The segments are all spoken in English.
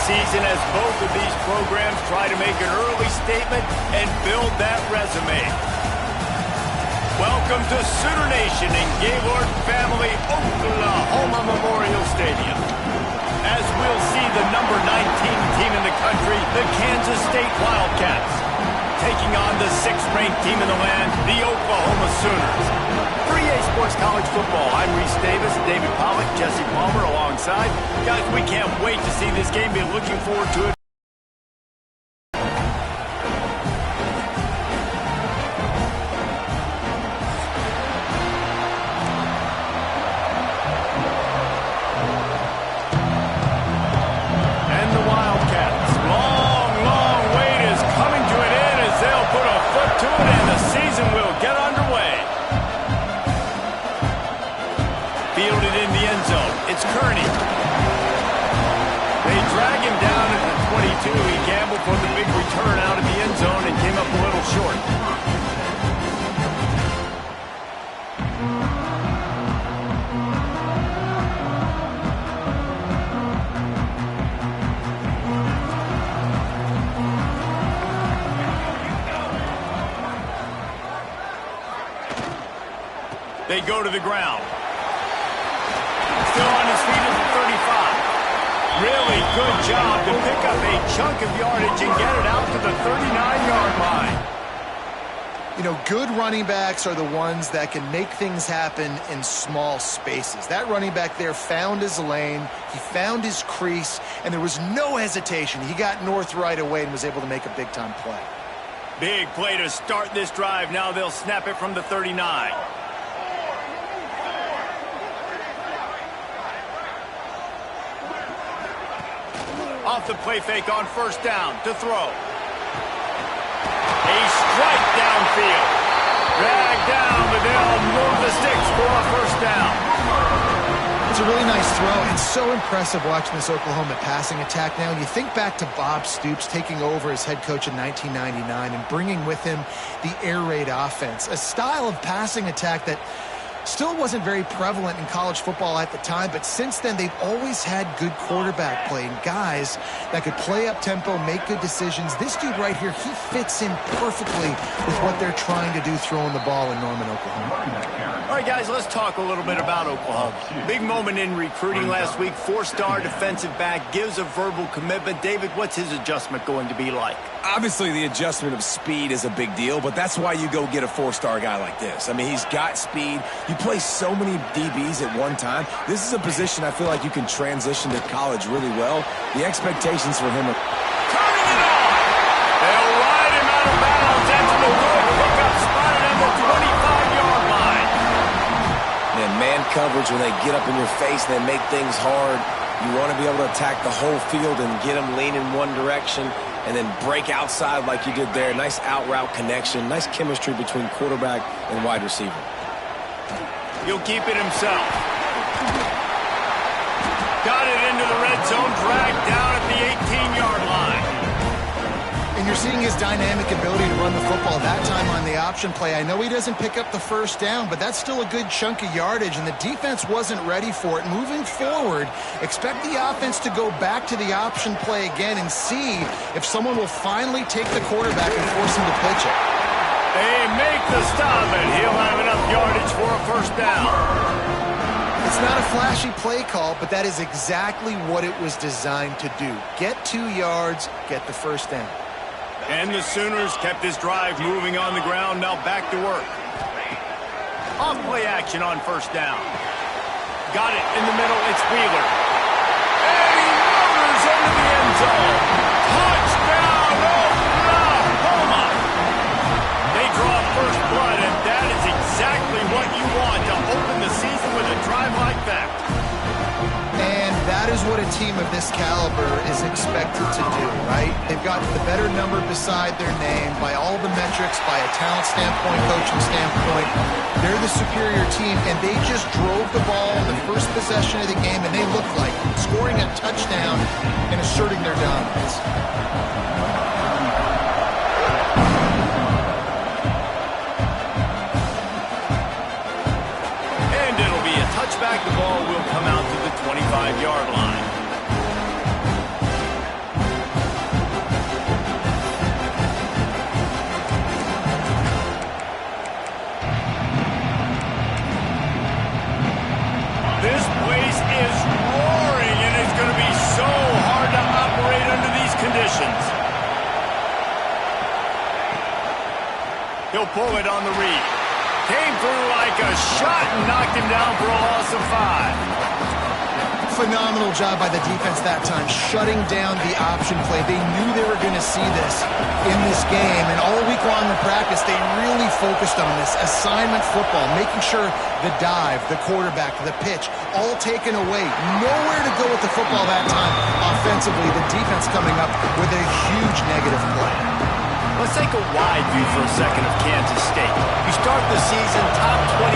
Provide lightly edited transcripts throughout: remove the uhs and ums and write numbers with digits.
season as both of these programs try to make an early statement and build that resume. Welcome to Sooner Nation in Gaylord Family Oklahoma Memorial Stadium. As we'll see the number 19 team in the country, the Kansas State Wildcats, taking on the 6th-ranked team in the land, the Oklahoma Sooners. 3A Sports College Football. I'm Reese Davis, David Pollock, Jesse Palmer alongside. Guys, we can't wait to see this game. Be looking forward to it. And the Wildcats. Long wait is coming to an end as they'll put a foot to it and the season will get underway. Fielded in the end zone. It's Kearney. They drag him down at the 22. He gambled for the big return out of the end zone and came up a little short. They go to the ground. Still on his feet at the 35. Really good job to pick up a chunk of yardage and get it out to the 39-yard line. You know, good running backs are the ones that can make things happen in small spaces. That running back there found his lane, he found his crease, and there was no hesitation. He got north right away and was able to make a big-time play. Big play to start this drive. Now they'll snap it from the 39. Off the play fake on first down to throw. A strike downfield. Dragged down, but they'll move the sticks for a first down. It's a really nice throw. It's so impressive watching this Oklahoma passing attack now. You think back to Bob Stoops taking over as head coach in 1999 and bringing with him the air raid offense, a style of passing attack that still wasn't very prevalent in college football at the time, but since then they've always had good quarterback play and guys that could play up tempo, make good decisions. This dude right here, he fits in perfectly with what they're trying to do throwing the ball in Norman, Oklahoma. All right, guys, let's talk a little bit about Oklahoma. Big moment in recruiting last week. 4-star defensive back gives a verbal commitment. David, what's his adjustment going to be like? Obviously, the adjustment of speed is a big deal, but that's why you go get a 4-star guy like this. I mean, he's got speed. You play so many DBs at one time. This is a position I feel like you can transition to college really well. The expectations for him are... Turning it on! They'll ride him out of bounds into the good pickup spotted on the 25-yard line. And man coverage, when they get up in your face and they make things hard, you want to be able to attack the whole field and get them leaning one direction and then break outside like you did there. Nice out-route connection, nice chemistry between quarterback and wide receiver. He'll keep it himself. Got it into the red zone, dragged down at the 18-yard line. And you're seeing his dynamic ability to run the football, that time on the option play. I know he doesn't pick up the first down, but that's still a good chunk of yardage, and the defense wasn't ready for it. Moving forward, expect the offense to go back to the option play again and see if someone will finally take the quarterback and force him to pitch it. They make the stop, and he'll have enough yardage for a first down. It's not a flashy play call, but that is exactly what it was designed to do. Get 2 yards, get the first down. And the Sooners kept this drive moving on the ground, now back to work. Off play action on first down. Got it in the middle, it's Wheeler. And he motors into the end zone. Touchdown, Oklahoma! They draw first blood, and that is exactly what you want to open the season with a drive like that. And that is what a team of this caliber is expected to do, right? They've got the better number beside their name by all the metrics, by a talent standpoint, coaching standpoint. They're the superior team, and they just drove the ball in the first possession of the game, and they looked like scoring a touchdown and asserting their dominance. Touchback, the ball will come out to the 25-yard line. He'll pull it on the read. Came through like a shot and knocked him down for a loss of 5. Phenomenal job by the defense that time, shutting down the option play. They knew they were going to see this in this game, and all week long in practice, they really focused on this assignment football, making sure the dive, the quarterback, the pitch, all taken away. Nowhere to go with the football that time. Offensively, the defense coming up with a huge negative play. Let's take a wide view for a second of Kansas State. You start the season top 25,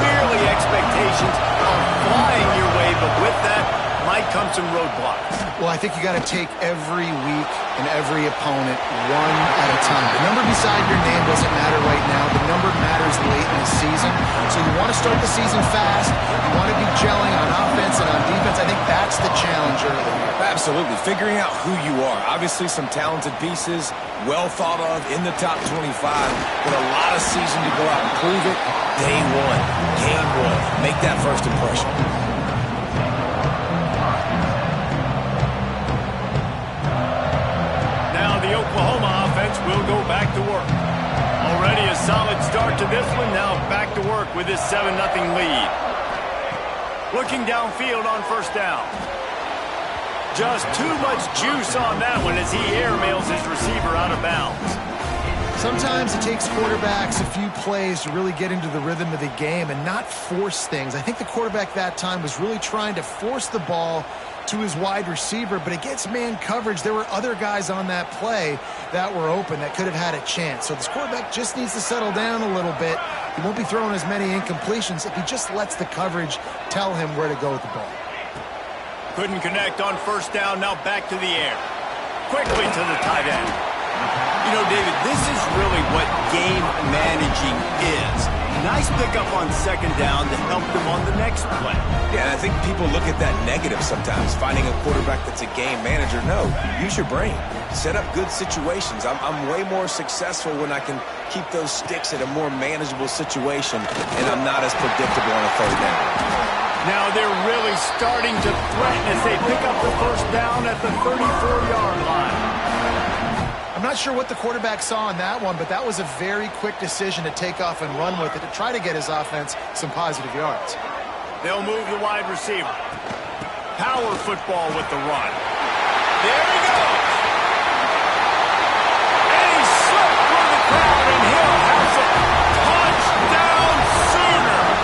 clearly expectations are flying your way, but with that might come some roadblocks. Well, I think you got to take every week and every opponent one at a time. The number beside your name doesn't matter right now. The number matters late in the season. So you want to start the season fast. You want to be gelling on offense and on defense. I think that's the challenge early. Absolutely. Figuring out who you are. Obviously some talented pieces, well thought of in the top 25, but a lot of season to go out and prove it. Day one, game one. Make that first impression. Now the Oklahoma offense will go back to work. Already a solid start to this one. Now back to work with this 7-0 lead. Looking downfield on first down. Just too much juice on that one as he airmails his receiver out of bounds. Sometimes it takes quarterbacks a few plays to really get into the rhythm of the game and not force things. I think the quarterback that time was really trying to force the ball to his wide receiver, but against man coverage, there were other guys on that play that were open that could have had a chance. So this quarterback just needs to settle down a little bit. He won't be throwing as many incompletions if he just lets the coverage tell him where to go with the ball. Couldn't connect on first down, now back to the air. Quickly to the tight end. You know, David, this is really what game managing is. Nice pickup on second down to help them on the next play. Yeah, and I think people look at that negative sometimes, finding a quarterback that's a game manager. No, use your brain. Set up good situations. I'm way more successful when I can keep those sticks at a more manageable situation, and I'm not as predictable on a third down. Now they're really starting to threaten as they pick up the first down at the 34-yard line. I'm not sure what the quarterback saw on that one, but that was a very quick decision to take off and run with it to try to get his offense some positive yards. They'll move the wide receiver. Power football with the run. There he goes. And he slipped through the crowd, and he'll have some touchdown Sooners.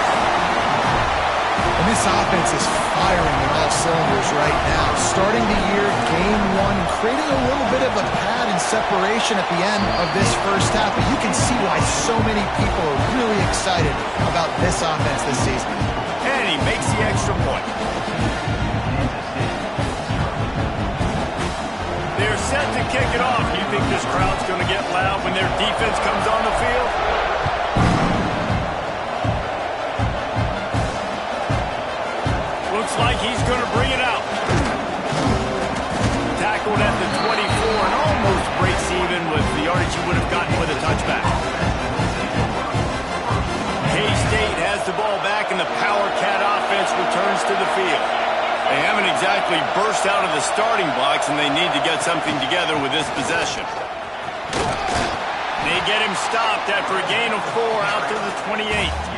And this offense is firing on all cylinders right now. Starting the year, game one, creating a little bit of a pad and separation at the end of this first half. But you can see why so many people are really excited about this offense this season. And he makes the extra point. They're set to kick it off. You think this crowd's going to get loud when their defense comes on the field? Looks like he's going to bring it out. Tackled at the 24 and almost breaks even with the yardage he would have gotten with a touchback. K-State has the ball back and the Power Cat offense returns to the field. They haven't exactly burst out of the starting blocks and they need to get something together with this possession. They get him stopped after a gain of 4 out to the 28.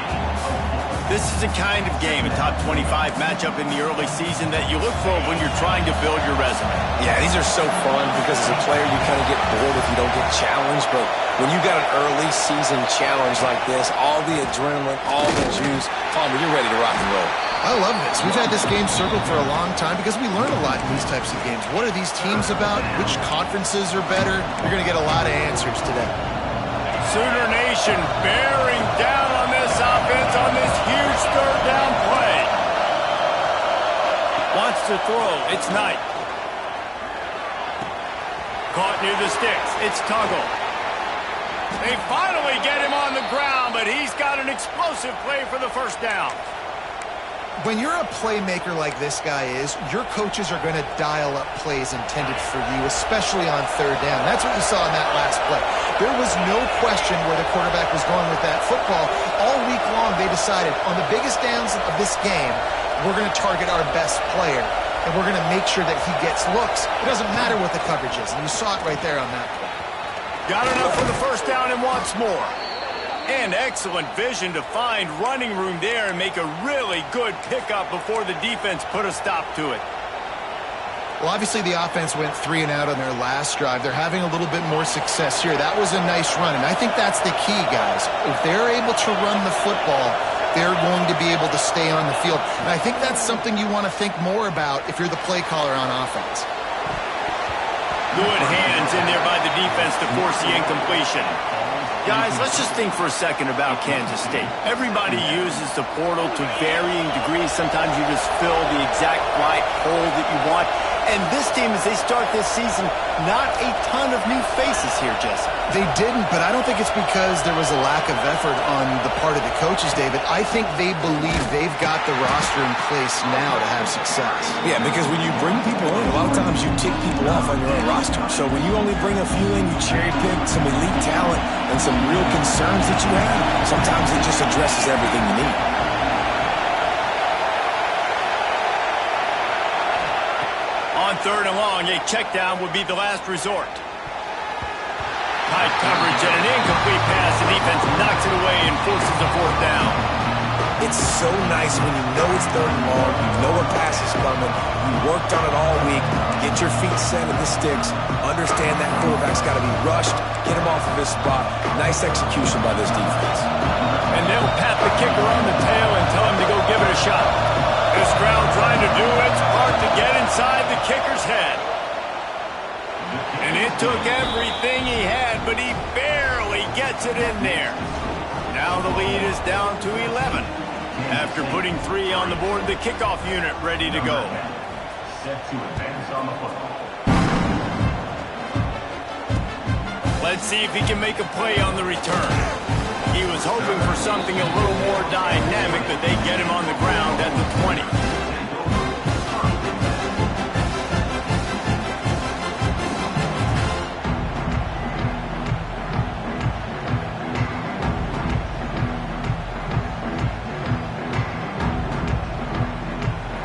This is a kind of game, a top 25 matchup in the early season that you look for when you're trying to build your resume. Yeah, these are so fun because as a player you kind of get bored if you don't get challenged, but when you got an early season challenge like this, all the adrenaline, all the juice, Palmer, you're ready to rock and roll. I love this. We've had this game circled for a long time because we learn a lot in these types of games. What are these teams about? Which conferences are better? You're going to get a lot of answers today. Sooner Nation bearing down on this offense on this huge third down play. Wants to throw. It's Knight. Caught near the sticks. It's Tuggle. They finally get him on the ground, but he's got an explosive play for the first down. When you're a playmaker like this guy is, your coaches are going to dial up plays intended for you, especially on third down. That's what you saw in that last play. There was no question where the quarterback was going with that football. All week long, they decided on the biggest downs of this game, we're going to target our best player, and we're going to make sure that he gets looks. It doesn't matter what the coverage is, and you saw it right there on that play. Got enough for the first down and wants more. And excellent vision to find running room there and make a really good pickup before the defense put a stop to it. Well, obviously the offense went 3 and out on their last drive. They're having a little bit more success here. That was a nice run, and I think that's the key, guys. If they're able to run the football, they're going to be able to stay on the field. And I think that's something you want to think more about if you're the play caller on offense. Good hands in there by the defense to force the incompletion. Guys, let's just think for a second about Kansas State. Everybody uses the portal to varying degrees. Sometimes you just fill the exact right hole that you want. And this team, as they start this season, not a ton of new faces here, Jesse. They didn't, but I don't think it's because there was a lack of effort on the part of the coaches, David. I think they believe they've got the roster in place now to have success. Yeah, because when you bring people in, a lot of times you tick people off on your own roster. So when you only bring a few in, you cherry pick some elite talent and some real concerns that you have, sometimes it just addresses everything you need. On 3rd and long, a check down would be the last resort. Tight coverage and an incomplete pass. The defense knocks it away and forces a 4th down. It's so nice when you know it's 3rd and long, you know a pass is coming, you worked on it all week, get your feet set in the sticks, understand that quarterback's got to be rushed, get him off of his spot. Nice execution by this defense. And they'll pat the kicker on the tail and tell him to go give it a shot. This crowd trying to do its part to get inside the kicker's head. And it took everything he had, but he barely gets it in there. Now the lead is down to 11. After putting 3 on the board, the kickoff unit ready to go. Set to advance on the football. Let's see if he can make a play on the return. He was hoping for something a little more dynamic, that they get him on the ground at the 20.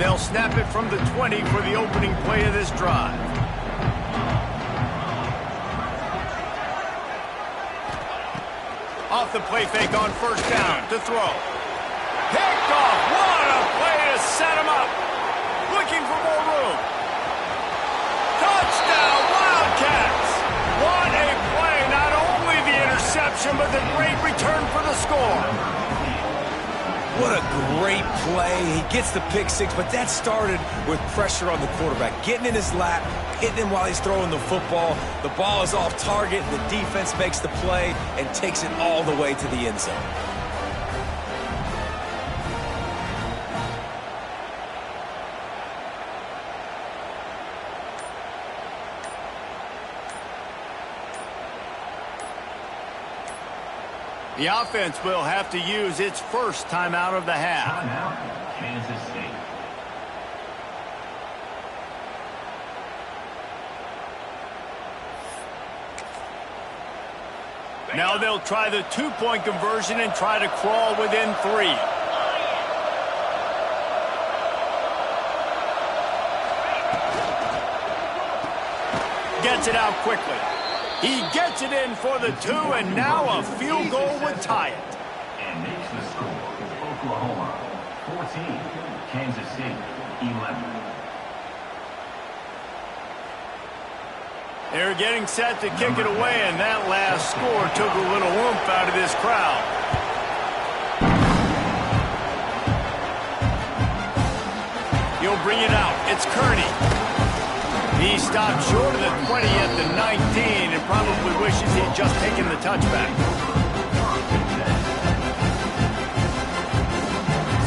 They'll snap it from the 20 for the opening play of this drive. Off the play fake on 1st down to throw. Picked off. What a play to set him up. Looking for more room. Touchdown, Wildcats. What a play. Not only the interception, but the great return for the score. What a great play. He gets the pick 6, but that started with pressure on the quarterback. Getting in his lap, hitting him while he's throwing the football. The ball is off target. The defense makes the play and takes it all the way to the end zone. The offense will have to use its first timeout of the half. Timeout, Kansas State. Now they'll try the 2-point conversion and try to crawl within 3. Gets it out quickly. He gets it in for the 2, and now a field goal would tie it. And makes the score. Oklahoma 14, Kansas State 11. They're getting set to kick it away, and that last score took a little oomph out of this crowd. He'll bring it out. It's Kearney. He stopped short of the 20 at the 19 and probably wishes he'd just taken the touchback.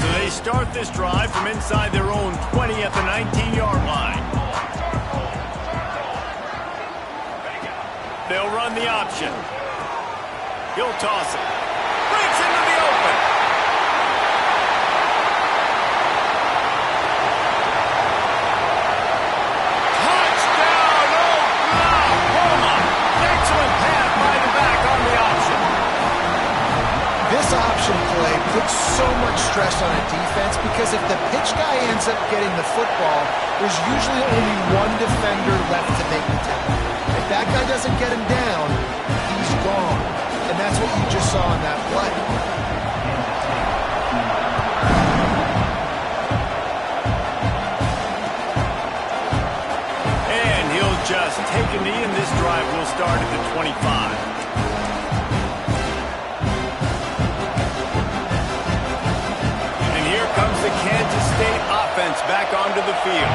So they start this drive from inside their own 20 at the 19-yard line. They'll run the option. He'll toss it. Breaks into the open. Touchdown, Oklahoma. Excellent pass by the back on the option. This option play puts so much stress on a defense because if the pitch guy ends up getting the football, there's usually only one defender left to make the tackle. If that guy doesn't get him down, that's what you just saw in that play. And he'll just take a knee, and this drive will start at the 25. Comes the Kansas State offense back onto the field.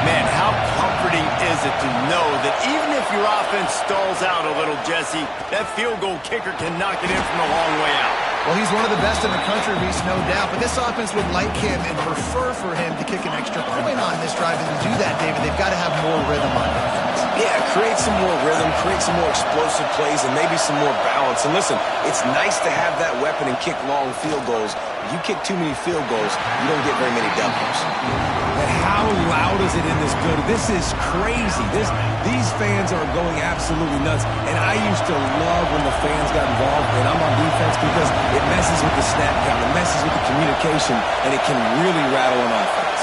Man, how comforting is it to know that even if your offense stalls out a little, Jesse, that field goal kicker can knock it in from a long way out. Well, he's one of the best in the country, Reese, no doubt. But this offense would like him and prefer for him to kick an extra point on this drive. And to do that, David, they've got to have more rhythm on defense. Yeah, create some more rhythm, create some more explosive plays, and maybe some more balance. And listen, it's nice to have that weapon and kick long field goals. If you kick too many field goals, you don't get very many W's. And how loud is it in this building? This is crazy. These fans are going absolutely nuts. And I used to love when the fans got involved, and I'm on defense because it messes with the snap count, it messes with the communication, and it can really rattle an offense.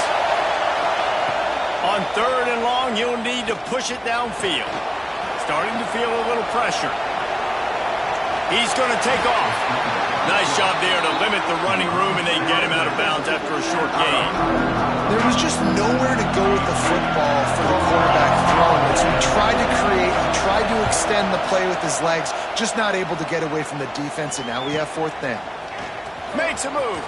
On 3rd and long, you'll need to push it downfield. Starting to feel a little pressure. He's going to take off. Nice job there to limit the running room, and they get him out of bounds after a short gain. There was just nowhere to go with the football for the quarterback throwing it. So he tried to create, he tried to extend the play with his legs, just not able to get away from the defense, and now we have 4th down. Makes a move.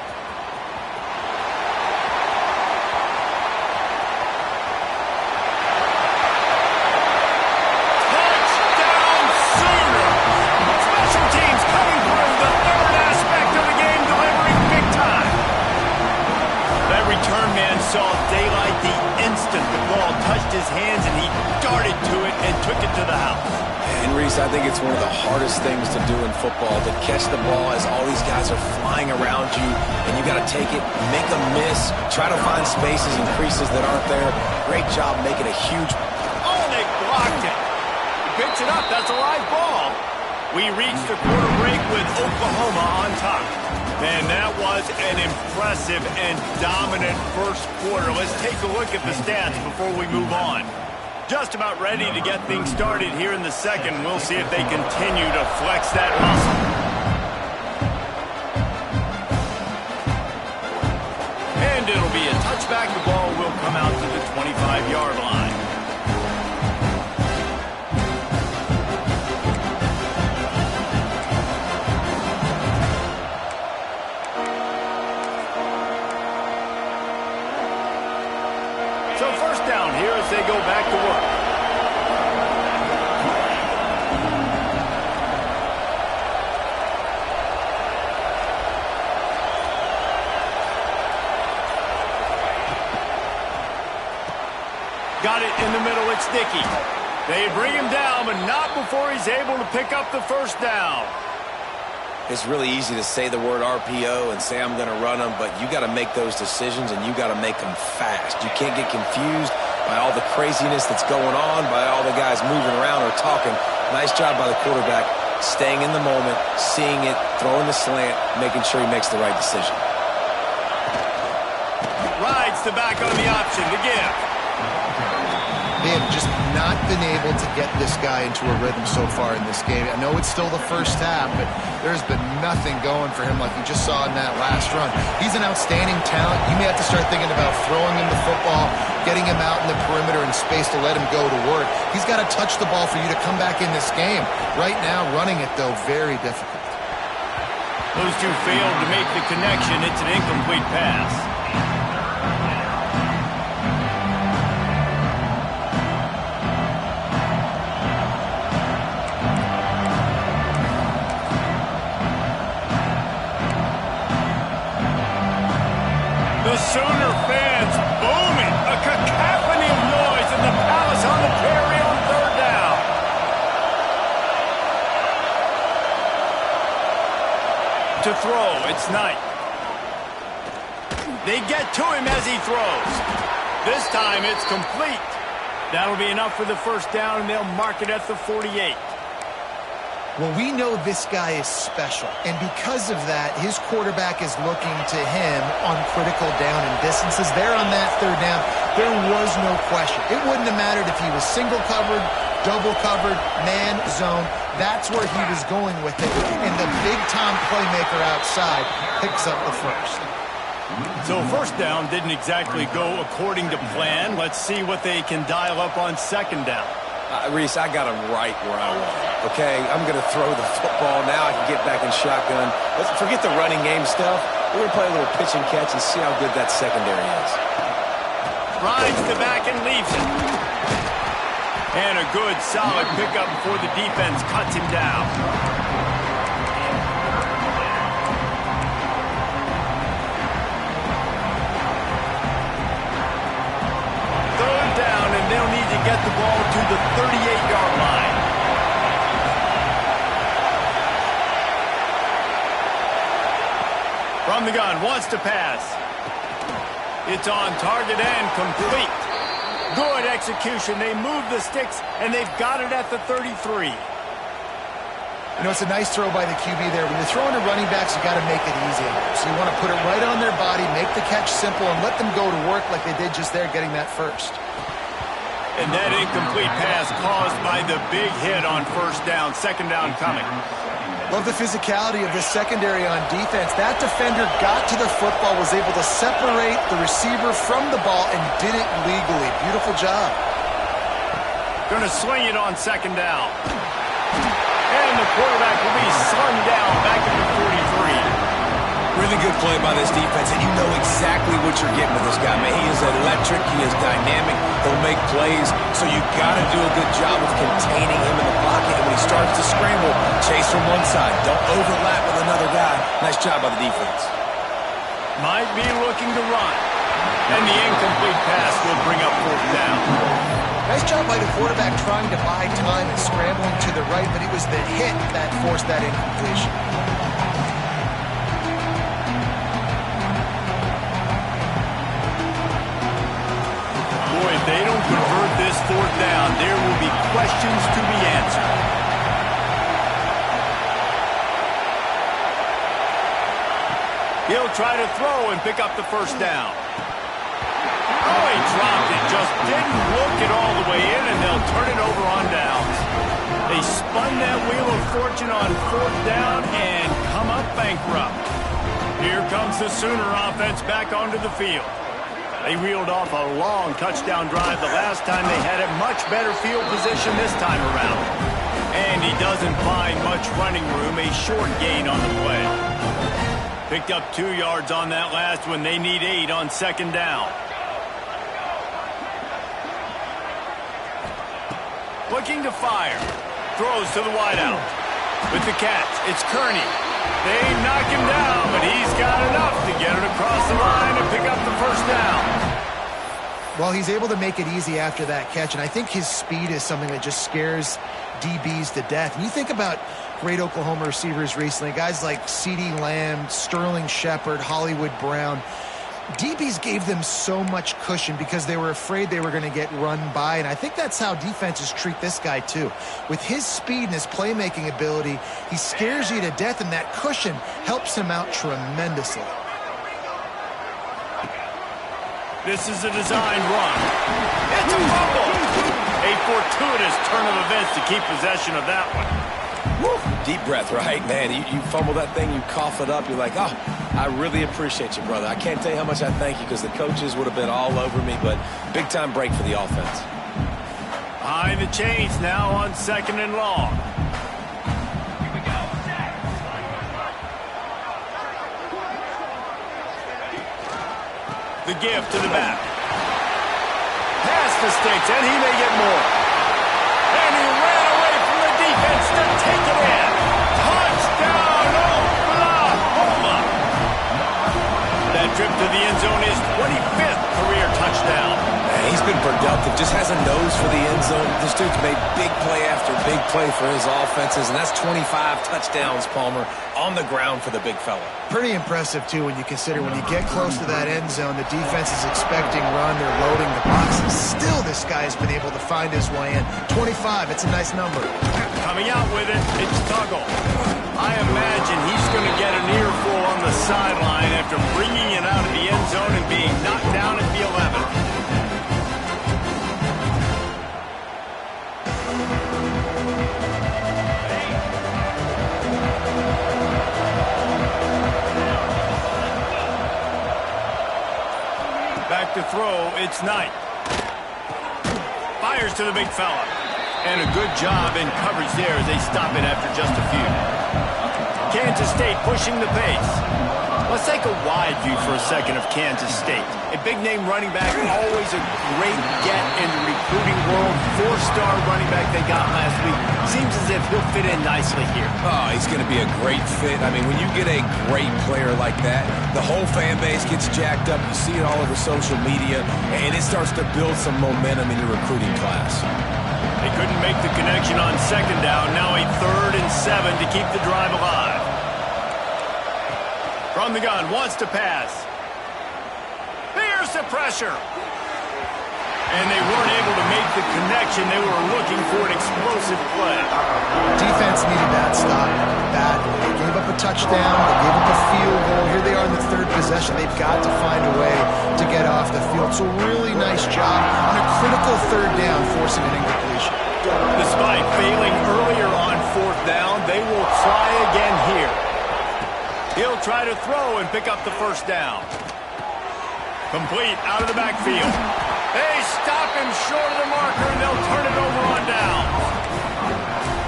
Saw daylight the instant the ball touched his hands, and he darted to it and took it to the house. And Reese, I think it's one of the hardest things to do in football, to catch the ball as all these guys are flying around you, and you got to take it, make a miss, try to find spaces and creases that aren't there. Great job making a huge... Oh, they blocked it. He picks it up. That's a live ball. We reached the quarter break with Oklahoma on top. Man, that was an impressive and dominant first quarter. Let's take a look at the stats before we move on. Just about ready to get things started here in the second. We'll see if they continue to flex that muscle. And it'll be a touchback. The ball will come out to the 25-yard line. They go back to work. Got it in the middle. It's Dickey. They bring him down, but not before he's able to pick up the first down. It's really easy to say the word RPO and say I'm going to run them, but you got to make those decisions, and you got to make them fast. You can't get confused by all the craziness that's going on, by all the guys moving around or talking. Nice job by the quarterback, staying in the moment, seeing it, throwing the slant, making sure he makes the right decision. Rides the back on the option to give. They have just not been able to get this guy into a rhythm so far in this game. I know it's still the first half, but there's been nothing going for him like you just saw in that last run. He's an outstanding talent. You may have to start thinking about throwing him the football, getting him out in the perimeter and space to let him go to work. He's got to touch the ball for you to come back in this game. Right now, running it, though, very difficult. Those two failed to make the connection. It's an incomplete pass. The Sooner fans booming, a cacophony of noise in the Palace on the carry on 3rd down. To throw, it's Knight. They get to him as he throws. This time it's complete. That'll be enough for the first down, and they'll mark it at the 48. Well, we know this guy is special, and because of that, his quarterback is looking to him on critical down and distances. There on that 3rd down, there was no question. It wouldn't have mattered if he was single covered, double covered, man zone. That's where he was going with it. And the big-time playmaker outside picks up the first. So first down didn't exactly go according to plan. Let's see what they can dial up on second down. Reese, I got him right where I want him. Okay, I'm going to throw the football. Now I can get back in shotgun. Let's forget the running game stuff. We're going to play a little pitch and catch and see how good that secondary is. Rides the back and leaves it. And a good, solid pickup before the defense cuts him down. Third down, and they'll need to get the ball to the 38-yard line. From the gun, wants to pass. It's on target and complete. Good execution. They move the sticks, and they've got it at the 33. You know, it's a nice throw by the QB there. When you're throwing to running backs, you got to make it easy. So you want to put it right on their body, make the catch simple, and let them go to work like they did just there, getting that first. And that incomplete pass caused by the big hit on first down. Second down coming. Love the physicality of this secondary on defense. That defender got to the football, was able to separate the receiver from the ball, and did it legally. Beautiful job. Going to swing it on second down. And the quarterback will be slung down back at the 43. Really good play by this defense, and you know exactly what you're getting with this guy, man. He is electric. He is dynamic. He'll make plays, so you got to do a good job of containing him in the pocket. And when he starts to scramble, chase from one side. Don't overlap with another guy. Nice job by the defense. Might be looking to run. And the incomplete pass will bring up fourth down. Nice job by the quarterback trying to buy time and scrambling to the right, but it was the hit that forced that incompletion. Boy, if they don't convert this fourth down, there will be questions to be answered. He'll try to throw and pick up the first down. Oh, he dropped it. Just didn't look it all the way in, and they'll turn it over on downs. They spun that wheel of fortune on fourth down and come up bankrupt. Here comes the Sooner offense back onto the field. They reeled off a long touchdown drive the last time. They had a much better field position this time around. And he doesn't find much running room, a short gain on the play. Picked up 2 yards on that last one. They need 8 on second down. Looking to fire. Throws to the wideout. With the catch, it's Kearney. They knock him down, but he's got enough to get it across the line and pick up the first down. Well, he's able to make it easy after that catch, and I think his speed is something that just scares DBs to death. And you think about great Oklahoma receivers recently, guys like CeeDee Lamb, Sterling Shepard, Hollywood Brown. DBs gave them so much cushion because they were afraid they were going to get run by, and I think that's how defenses treat this guy too. With his speed and his playmaking ability, he scares you to death, and that cushion helps him out tremendously. This is a designed run. It's a fumble! A fortuitous turn of events to keep possession of that one. Woo. Deep breath, right? Man, you fumble that thing, you cough it up, you're like, oh, I really appreciate you, brother. I can't tell you how much I thank you because the coaches would have been all over me, but big-time break for the offense. Behind the chains now on second and long. The give to the back. Past the sticks, and he may get more. And he ran away from the defense to take it in. Touchdown, Oklahoma! That trip to the end zone is 25th career touchdown. Man, he's been productive, just has a nose for the end zone. This dude's made big play after big play for his offenses, and that's 25 touchdowns, Palmer, on the ground for the big fella. Pretty impressive, too, when you consider when you get close to that end zone, the defense is expecting run, they're loading the boxes. Still, this guy's been able to find his way in. 25, it's a nice number. Coming out with it, it's Tuggle. I imagine he's going to get an earful on the sideline after bringing it out of the end zone and being knocked down at the 11. It's Knight. Fires to the big fella. And a good job in coverage there as they stop it after just a few. Kansas State pushing the pace. Let's take a wide view for a second of Kansas State. A big-name running back, always a great get in the recruiting world. Four-star running back they got last week. Seems as if he'll fit in nicely here. Oh, he's going to be a great fit. I mean, when you get a great player like that, the whole fan base gets jacked up. You see it all over social media, and it starts to build some momentum in your recruiting class. They couldn't make the connection on second down. Now a 3rd and 7 to keep the drive alive. From the gun, wants to pass. There's the pressure. And they weren't able to make the connection. They were looking for an explosive play. Defense needed that stop badly. They gave up a touchdown. They gave up a field goal. Here they are in the 3rd possession. They've got to find a way to get off the field. So really nice job on a critical 3rd down, forcing an incompletion. Despite failing earlier on 4th down, they will try again here. He'll try to throw and pick up the 1st down. Complete out of the backfield. They stop him short of the marker, and they'll turn it over on down.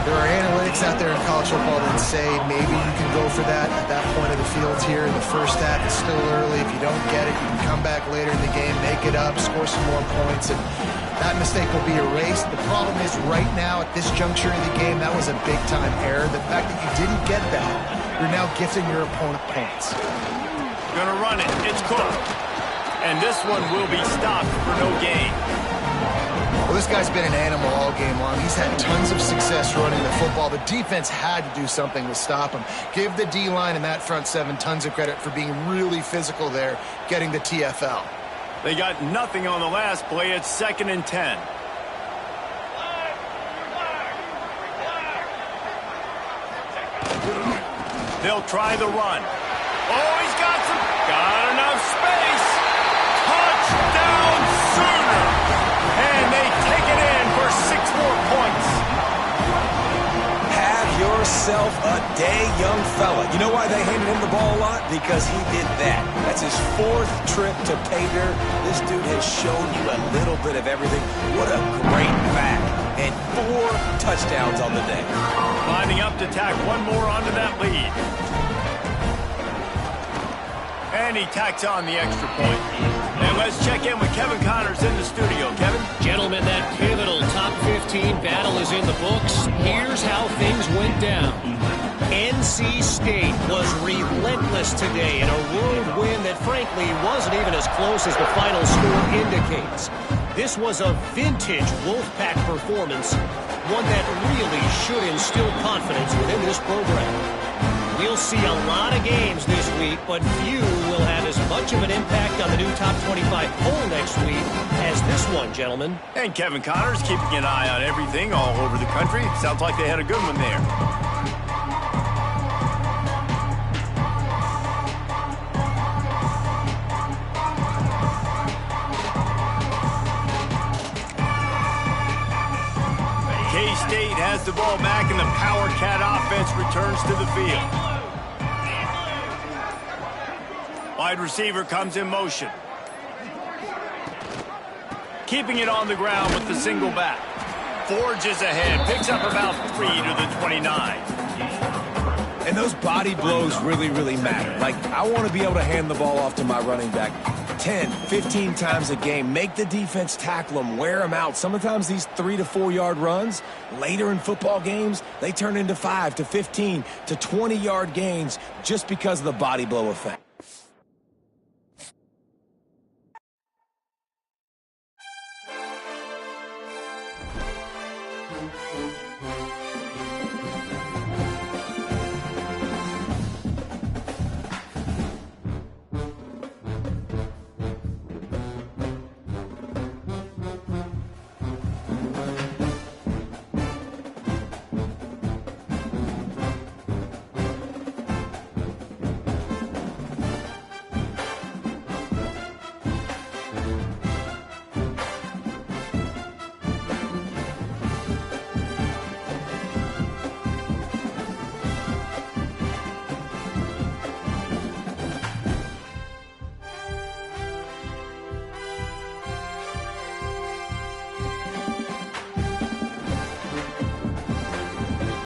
There are analytics out there in college football that say maybe you can go for that at that point of the field here in the first half. It's still early. If you don't get it, you can come back later in the game, make it up, score some more points, and that mistake will be erased. The problem is right now at this juncture in the game, that was a big-time error. The fact that you didn't get that, you're now gifting your opponent points. Gonna run it. It's Cook. And this one will be stopped for no gain. Well, this guy's been an animal all game long. He's had tons of success running the football. The defense had to do something to stop him. Give the D-line and that front 7 tons of credit for being really physical there, getting the TFL. They got nothing on the last play. It's 2nd and 10. They'll try the run. Oh, he's got enough space. Touchdown Sooner. And they take it in for 6 more points. Have yourself a day, young fella. You know why they handed him the ball a lot? Because he did that. That's his 4th trip to pay dirt. This dude has shown you a little bit of everything. What a great back. And 4 touchdowns on the day. Lining up to tack one more onto that lead. And he tacks on the extra point. And let's check in with Kevin Connors in the studio. Kevin? Gentlemen, that pivotal top 15 battle is in the books. Here's how things went down. NC State was relentless today in a road win that frankly wasn't even as close as the final score indicates. This was a vintage Wolfpack performance, one that really should instill confidence within this program. We'll see a lot of games this week, but few will have as much of an impact on the new top 25 poll next week as this one, gentlemen. And Kevin Connors keeping an eye on everything all over the country. Sounds like they had a good one there. K-State has the ball back, and the Power Cat offense returns to the field. Wide receiver comes in motion. Keeping it on the ground with the single back. Forges ahead, picks up about 3 to the 29. And those body blows really, really matter. Like, I want to be able to hand the ball off to my running back 10, 15 times a game. Make the defense tackle them, wear them out. Sometimes these 3 to 4 yard runs, later in football games, they turn into 5 to 15 to 20 yard gains just because of the body blow effect.